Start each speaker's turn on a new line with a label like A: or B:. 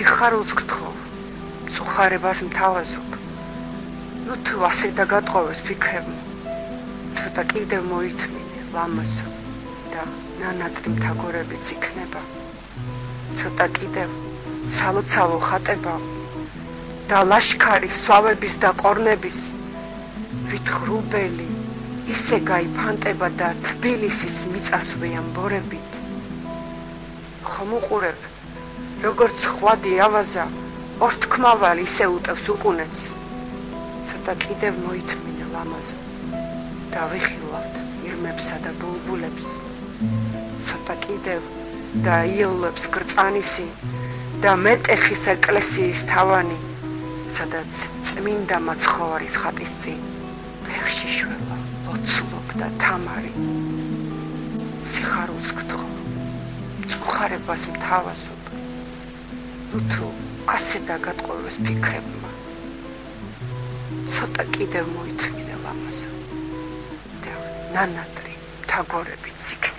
A: სიხარულს გთხოვ, მწუხარებას მთავაზობ. ნუ თუ ასე დაგატყოვეს ფიქრებმა, ცოტა კიდევ მოითმინე ლამაზო და ნანატრი მთაგორებიც იქნება. ცოტა კიდევ ცალო-ცალო ხატება და ლაშქარი სვავების და ყორნების ვითხრუბელი ისე გაიფანტება და თბილისის მიწასვე ამბორებით. ხომ უყურებ, როგორც ხვადი ავაზა ორთქმავალი ისე უტევს უყუნეთს. ცოტა კიდევ მოითმინე ლამაზო და ვიხილავთ ირმებსა და ბულბულებს. ცოტა კიდევ და იელებს გრწანისი და მეტეხის ეკლესიის თავანი, სადაც წმინდა მაცხოვრის ხატის წინ ფეხში შველა ლოცულობდა თამარი. სიხარულს გთხოვ, მწუხარებას მთავაზობ. ნუ თუ ასე დაგატყოვეს ფიქრებმა, ცოტა კიდევ მოითმინე ლამაზო და ნანატრი მთაგორებიც იქნება.